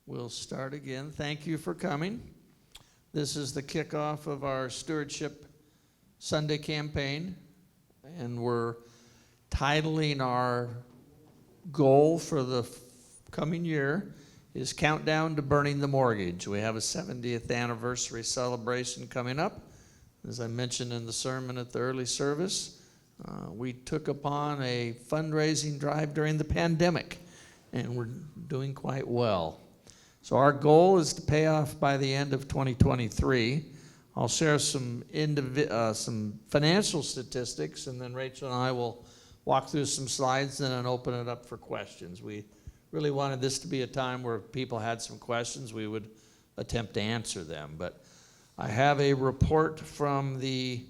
We'll start again. Thank you for coming. This is the kickoff of our Stewardship Sunday campaign, and we're titling our goal for the coming year is Countdown to Burning the Mortgage. We have a 70th anniversary celebration coming up. As I mentioned in the sermon at the early service, we took upon a fundraising drive during the pandemic, and we're doing quite well. So our goal is to pay off by the end of 2023. I'll share some financial statistics, and then Rachel and I will walk through some slides and then open it up for questions. We really wanted this to be a time where if people had some questions, we would attempt to answer them. But I have a report from the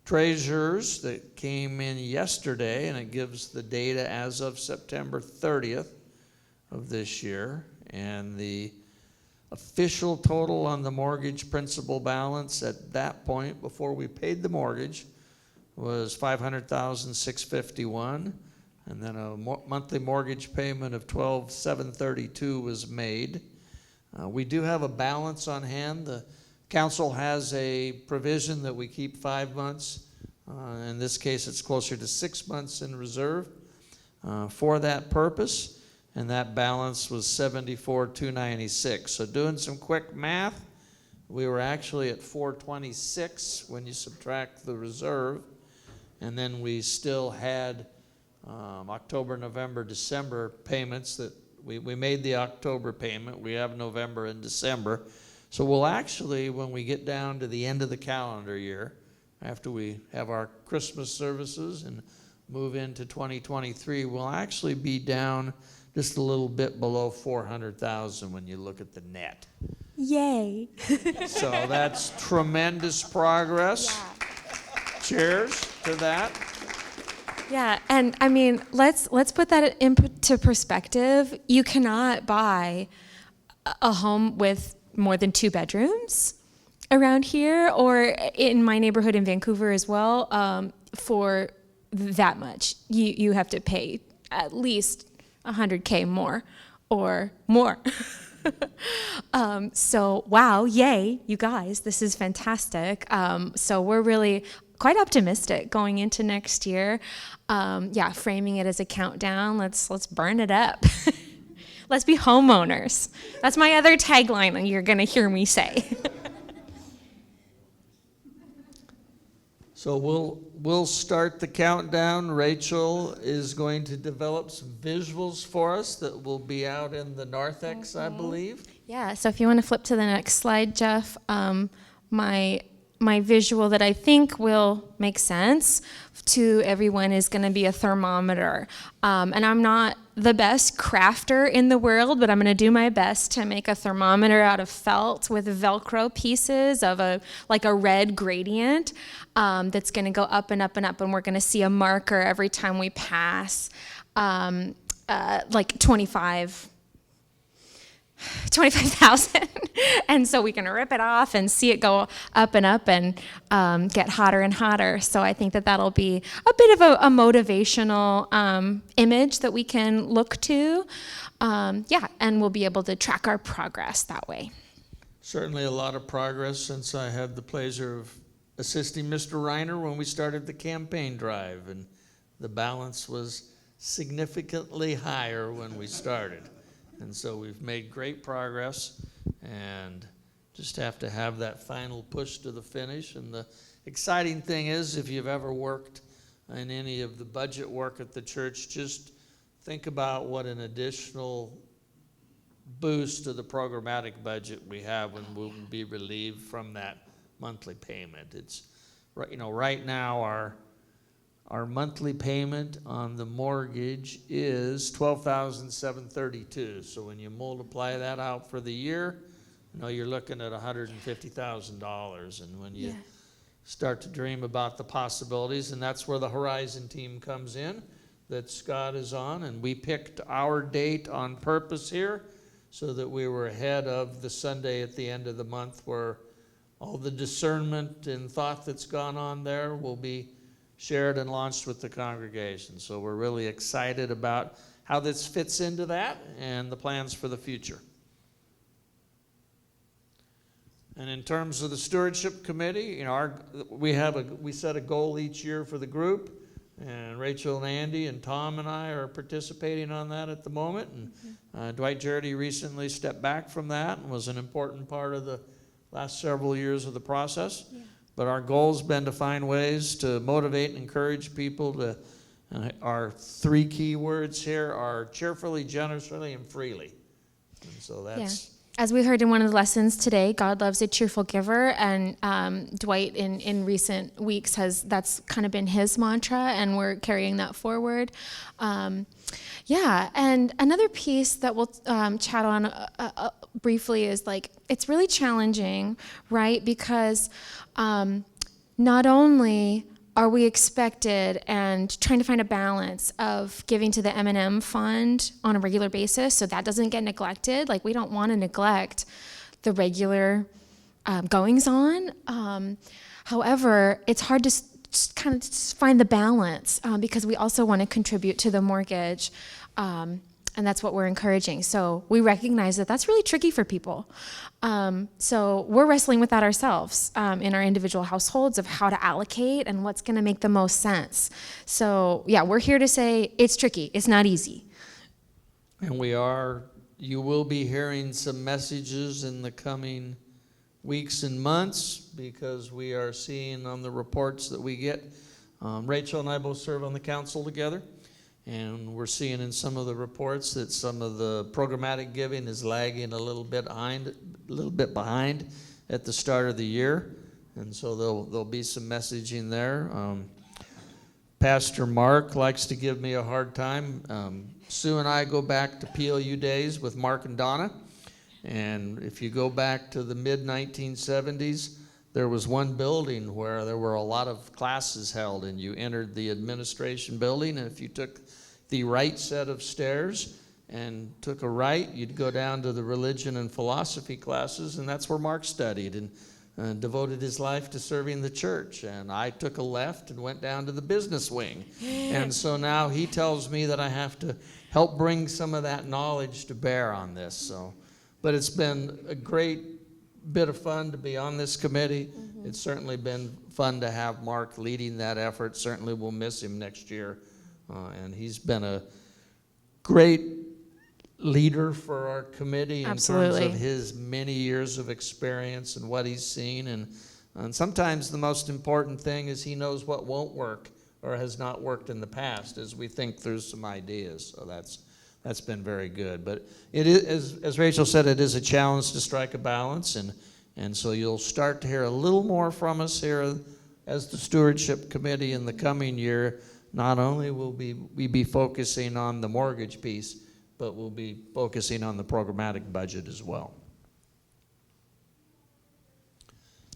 treasurers that came in yesterday, and it gives the data as of September 30th of this year. And the official total on the mortgage principal balance at that point, before we paid the mortgage, was $500,651, and then a monthly mortgage payment of $12,732 was made. We do have a balance on hand. The council has a provision that we keep 5 months. In this case, it's closer to 6 months in reserve for that purpose. And that balance was $74,296. So doing some quick math, we were actually at $426 when you subtract the reserve. And then we still had October, November, December payments that we made the October payment. We have November and December. So we'll actually, when we get down to the end of the calendar year, after we have our Christmas services and move into 2023, we'll actually be down just a little bit below 400,000 when you look at the net. Yay. So that's tremendous progress. Yeah. Cheers to that. Yeah, and I mean, let's put that into perspective. You cannot buy a home with more than 2 bedrooms around here, or in my neighborhood in Vancouver as well, for that much. You have to pay at least $100K more or more. So wow, yay, you guys, this is fantastic. So we're really quite optimistic going into next year. Framing it as a countdown. Let's burn it up. Let's be homeowners. That's my other tagline that you're gonna hear me say. So we'll start the countdown. Rachel is going to develop some visuals for us that will be out in the narthex, I believe. Yeah, so if you want to flip to the next slide, Jeff, my visual that I think will make sense to everyone is going to be a thermometer. And I'm not the best crafter in the world, but I'm going to do my best to make a thermometer out of felt with Velcro pieces of a red gradient that's going to go up and up and up, and we're going to see a marker every time we pass, like 25,000. And so we can rip it off and see it go up and up and get hotter and hotter. So I think that that'll be a bit of a motivational image that we can look to. And we'll be able to track our progress that way. Certainly a lot of progress since I had the pleasure of assisting Mr. Reiner when we started the campaign drive, and the balance was significantly higher when we started. And so we've made great progress and just have to have that final push to the finish. And the exciting thing is, if you've ever worked in any of the budget work at the church, just think about what an additional boost to the programmatic budget we have when we'll be relieved from that monthly payment. It's, right now our monthly payment on the mortgage is $12,732. So when you multiply that out for the year, you're looking at $150,000. And when you start to dream about the possibilities, and that's where the Horizon team comes in, that Scott is on, and we picked our date on purpose here so that we were ahead of the Sunday at the end of the month, where all the discernment and thought that's gone on there will be shared and launched with the congregation. So we're really excited about how this fits into that and the plans for the future. And in terms of the Stewardship Committee, you know, we set a goal each year for the group, and Rachel and Andy and Tom and I are participating on that at the moment. And Dwight Jarrett recently stepped back from that and was an important part of the last several years of the process. Yeah. But our goal's been to find ways to motivate and encourage people to, our 3 key words here are cheerfully, generously, and freely. And so that's... Yeah. As we heard in one of the lessons today, God loves a cheerful giver, and Dwight in recent weeks that's kind of been his mantra, and we're carrying that forward. Yeah, and another piece that we'll chat on briefly is like, it's really challenging, right? Because not only are we expected and trying to find a balance of giving to the M&M fund on a regular basis so that doesn't get neglected. Like, we don't want to neglect the regular goings on. However, it's hard to kind of find the balance because we also want to contribute to the mortgage. And that's what we're encouraging. So we recognize that that's really tricky for people. So we're wrestling with that ourselves in our individual households of how to allocate and what's going to make the most sense. So yeah, we're here to say it's tricky. It's not easy. And you will be hearing some messages in the coming weeks and months because we are seeing on the reports that we get. Rachel and I both serve on the council together. And we're seeing in some of the reports that some of the programmatic giving is lagging a little bit behind at the start of the year. And so there'll be some messaging there. Pastor Mark likes to give me a hard time. Sue and I go back to PLU days with Mark and Donna. And if you go back to the mid-1970s, there was one building where there were a lot of classes held, and you entered the administration building, and if you took the right set of stairs and took a right, you'd go down to the religion and philosophy classes, and that's where Mark studied and devoted his life to serving the church. And I took a left and went down to the business wing. And so now he tells me that I have to help bring some of that knowledge to bear on this. So, but it's been a great bit of fun to be on this committee. Mm-hmm. It's certainly been fun to have Mark leading that effort. Certainly we'll miss him next year. And he's been a great leader for our committee in terms of his many years of experience and what he's seen. And sometimes the most important thing is he knows what won't work or has not worked in the past as we think through some ideas. So that's been very good. But it is, as Rachel said, it is a challenge to strike a balance, and so you'll start to hear a little more from us here as the Stewardship Committee in the coming year. Not only will we be focusing on the mortgage piece, but we'll be focusing on the programmatic budget as well.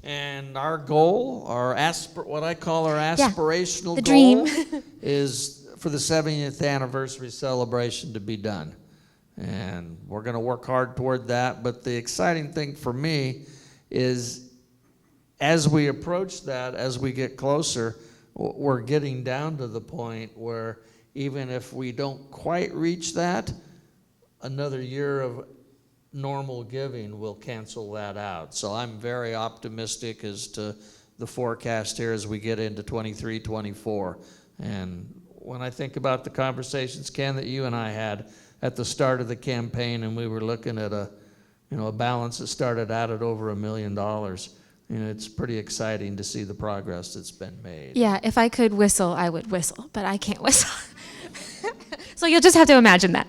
And our goal, what I call our aspirational goal, is for the 70th anniversary celebration to be done. And we're going to work hard toward that. But the exciting thing for me is as we approach that, as we get closer, we're getting down to the point where even if we don't quite reach that, another year of normal giving will cancel that out. So I'm very optimistic as to the forecast here as we get into 23, 24. And when I think about the conversations, Ken, that you and I had at the start of the campaign, and we were looking at a balance that started out at over $1 million, it's pretty exciting to see the progress that's been made. Yeah, if I could whistle, I would whistle, but I can't whistle. So you'll just have to imagine that.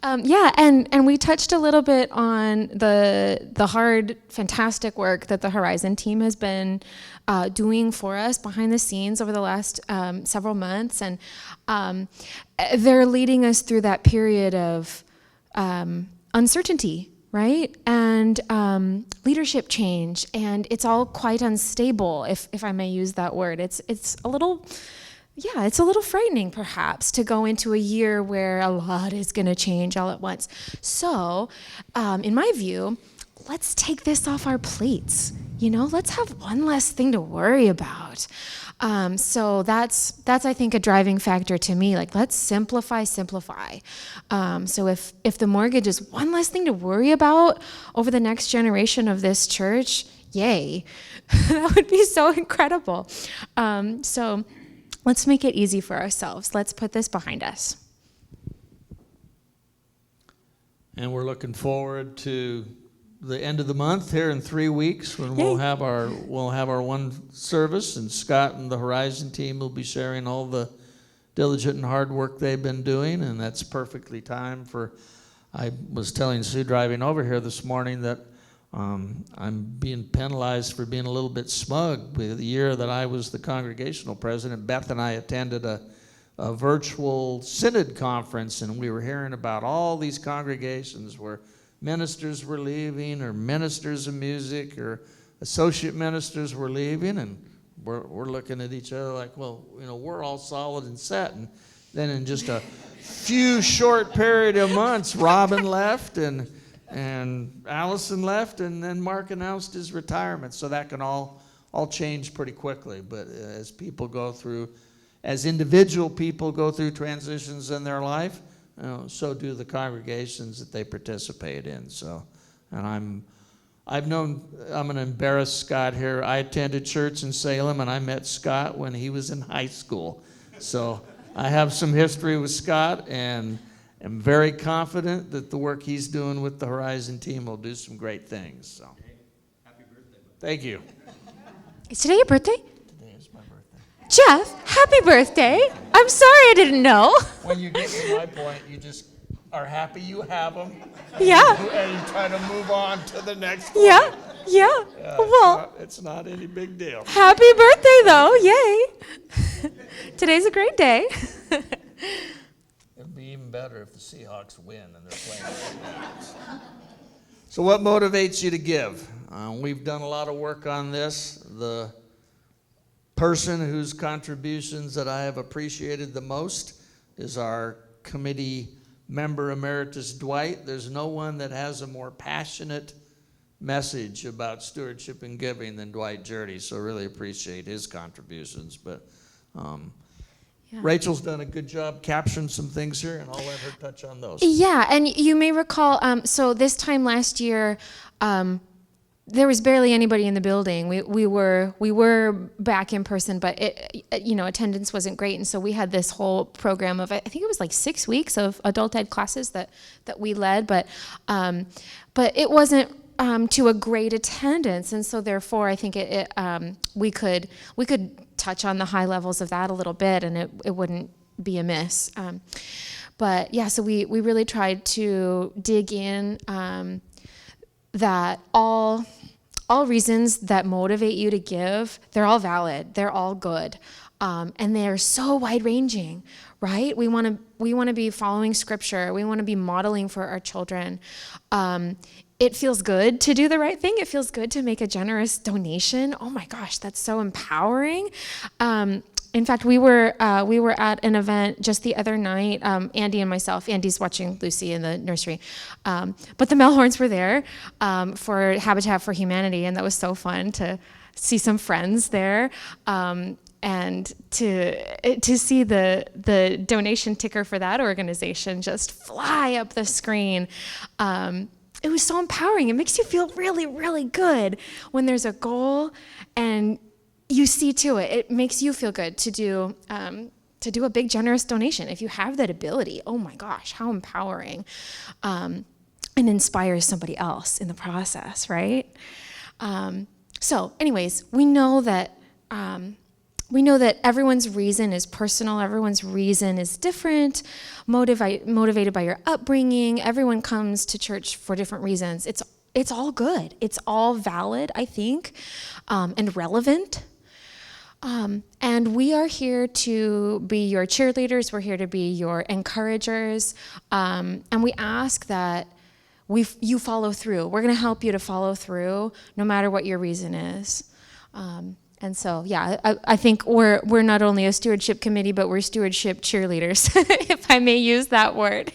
And we touched a little bit on the hard, fantastic work that the Horizon team has been doing for us behind the scenes over the last several months. And they're leading us through that period of uncertainty, right? And leadership change. And it's all quite unstable, if I may use that word. It's a little frightening, perhaps, to go into a year where a lot is going to change all at once. So, in my view, let's take this off our plates let's have one less thing to worry about. So that's I think a driving factor to me. Like, let's simplify. So if the mortgage is one less thing to worry about over the next generation of this church, yay, that would be so incredible. So let's make it easy for ourselves. Let's put this behind us. And we're looking forward to the end of the month here in 3 weeks when we'll have our one service, and Scott and the Horizon team will be sharing all the diligent and hard work they've been doing, and that's perfectly timed for. I was telling Sue driving over here this morning that I'm being penalized for being a little bit smug. With the year that I was the congregational president, Beth and I attended a virtual synod conference, and we were hearing about all these congregations where ministers were leaving, or ministers of music, or associate ministers were leaving, and we're looking at each other like, well, we're all solid and set. And then in just a few short period of months, Robin left, and Allison left, and then Mark announced his retirement. So that can all change pretty quickly. But as people go through, as individual people go through transitions in their life, so do the congregations that they participate in. So, and I'm going to embarrass Scott here. I attended church in Salem, and I met Scott when he was in high school. So I have some history with Scott, and am very confident that the work he's doing with the Horizon team will do some great things. So, Happy birthday. Thank you. Is today your birthday? Today is my birthday. Jeff, happy birthday. I'm sorry I didn't know. When you get to my point, you just are happy you have them. Yeah. And you try to move on to the next one. Yeah. Well, It's not any big deal. happy birthday, though. Yay. Today's a great day. It'd be even better if the Seahawks win and they're playing the Rams. So what motivates you to give? We've done a lot of work on this. The person whose contributions that I have appreciated the most is our committee member emeritus, Dwight. There's no one that has a more passionate message about stewardship and giving than Dwight Jurdy, so really appreciate his contributions. But Rachel's done a good job capturing some things here, and I'll let her touch on those. Yeah, and you may recall, so this time last year, there was barely anybody in the building. We were back in person, but attendance wasn't great, and so we had this whole program of, I think it was like 6 weeks of adult ed classes that we led, but it wasn't to a great attendance, and so therefore I think we could touch on the high levels of that a little bit, and it wouldn't be amiss. But yeah, so we really tried to dig in. That all reasons that motivate you to give, they're all valid, they're all good, and they're so wide-ranging, right? We want to be following Scripture. We want to be modeling for our children. It feels good to do the right thing. It feels good to make a generous donation. Oh my gosh, that's so empowering. In fact, we were at an event just the other night, Andy and myself. Andy's watching Lucy in the nursery. But the Melhorns were there for Habitat for Humanity, and that was so fun to see some friends there. And to see the donation ticker for that organization just fly up the screen. It was so empowering. It makes you feel really, really good when there's a goal and you see to it. It makes you feel good to do a big generous donation. If you have that ability, oh my gosh, how empowering, and inspires somebody else in the process, right? So anyways, we know that everyone's reason is personal. Everyone's reason is different, motivated by your upbringing. Everyone comes to church for different reasons. It's all good. It's all valid, I think, and relevant. And we are here to be your cheerleaders. We're here to be your encouragers. And we ask that you follow through. We're going to help you to follow through no matter what your reason is. And so, yeah, I think we're not only a stewardship committee, but we're stewardship cheerleaders, if I may use that word.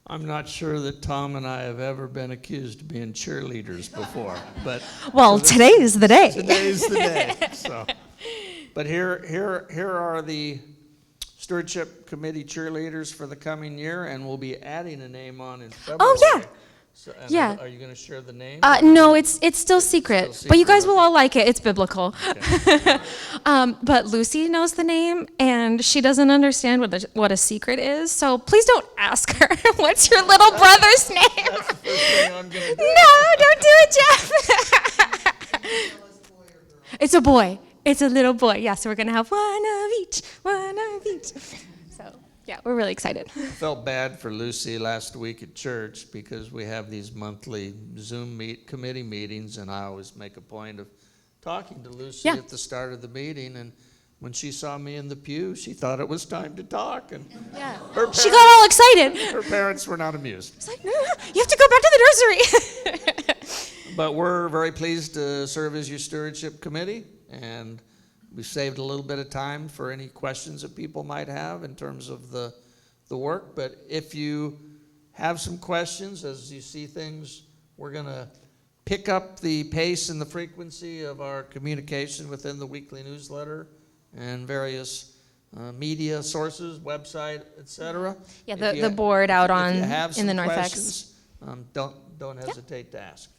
I'm not sure that Tom and I have ever been accused of being cheerleaders before, but Well, today is the day. today's the day. So, but here are the Stewardship Committee cheerleaders for the coming year, and we'll be adding a name on in February. Oh, yeah. So, and Yeah. Are you going to share the name? No, it's still secret, Still but you secret, guys will all like it. It's biblical. Okay. But Lucy knows the name, and she doesn't understand what a secret is. So please don't ask her, what's your little brother's name? That's the first thing I'm going to do. No, don't do it, Jeff. It's a boy. It's a little boy. Yeah, so we're going to have one of each. So, yeah, we're really excited. I felt bad for Lucy last week at church because we have these monthly Zoom committee meetings, and I always make a point of talking to Lucy Yeah. at the start of the meeting. And when she saw me in the pew, she thought it was time to talk, and Yeah. her She got all excited. her parents were not amused. It's like, no, you have to go back to the nursery. But we're very pleased to serve as your stewardship committee, and we saved a little bit of time for any questions that people might have in terms of the work. But if you have some questions as you see things, we're going to pick up the pace and the frequency of our communication within the weekly newsletter and various media sources, website, etc. Yeah, If the board out if on you have in some the North X. questions, don't hesitate to ask.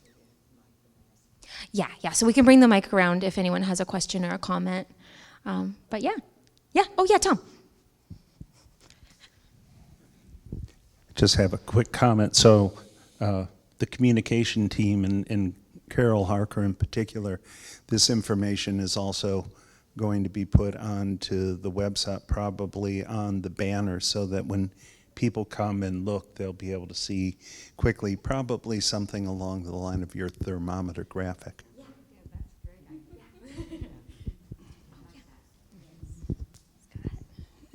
Yeah. So we can bring the mic around if anyone has a question or a comment. But yeah. Oh yeah, Tom. Just have a quick comment. So the communication team and Carol Harker in particular, this information is also going to be put onto the website, probably on the banner, so that when people come and look, they'll be able to see quickly, probably something along the line of your thermometer graphic.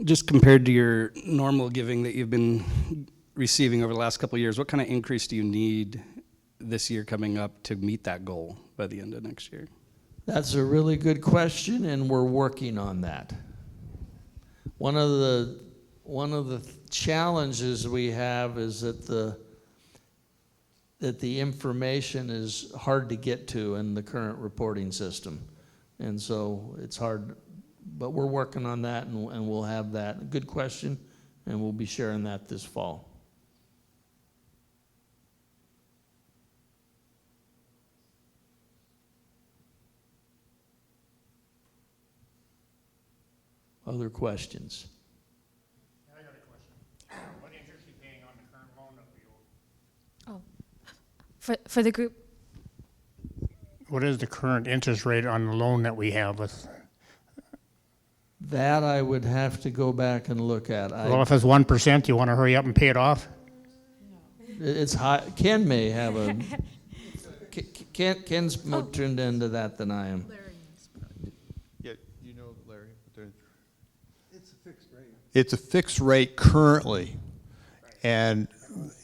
Just compared to your normal giving that you've been receiving over the last couple of years, what kind of increase do you need this year coming up to meet that goal by the end of next year? That's a really good question, and we're working on that. One of the challenges we have is that the information is hard to get to in the current reporting system, and so it's hard. But we're working on that, and we'll have that. Good question, and we'll be sharing that this fall. Other questions? I got a question. What interest are you paying on the current loan that we owe? For the group. What is the current interest rate on the loan that we have with? That I would have to go back and look at. Well, if it's 1%, you want to hurry up and pay it off? It's high. Ken may have a. Ken's more tuned into that than I am. Yeah, you know, Larry. It's a fixed rate. It's a fixed rate currently, and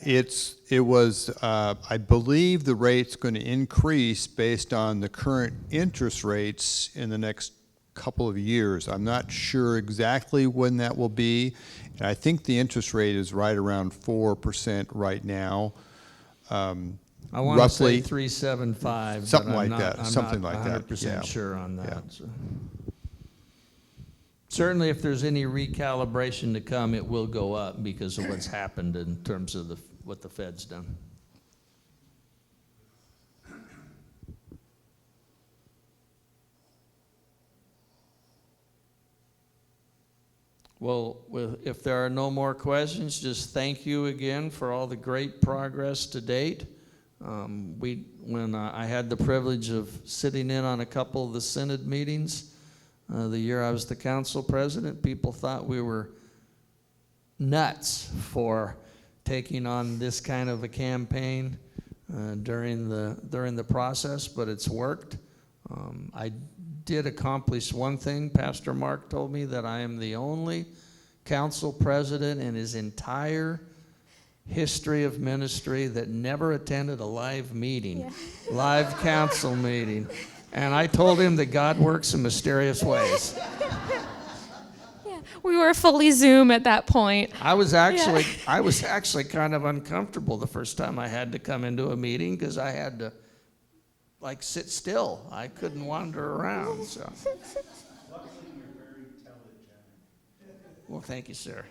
it was. I believe the rate's going to increase based on the current interest rates in the next couple of years. I'm not sure exactly when that will be, and I think the interest rate is right around 4% right now. I want to say Roughly 375. something but I'm like not, that, I'm something not like that, 100% yeah. sure on that. Yeah. So. Certainly, if there's any recalibration to come, it will go up because of what's happened in terms of what the Fed's done. Well, if there are no more questions, just thank you again for all the great progress to date. When I had the privilege of sitting in on a couple of the Synod meetings, the year I was the council president, people thought we were nuts for taking on this kind of a campaign during the process, but it's worked. I did accomplish one thing. Pastor Mark told me that I am the only council president in his entire history of ministry that never attended a live meeting, live council meeting. And I told him that God works in mysterious ways. Yeah. We were fully Zoom at that point. I was actually kind of uncomfortable the first time I had to come into a meeting because I had to like sit still. I couldn't wander around. So. Well, thank you, sir.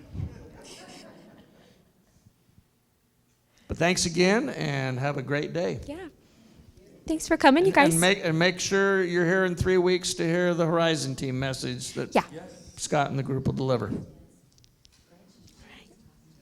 But thanks again, and have a great day. Yeah. Thanks for coming, you guys. And make sure you're here in 3 weeks to hear the Horizon Team message that Yeah. Scott and the group will deliver.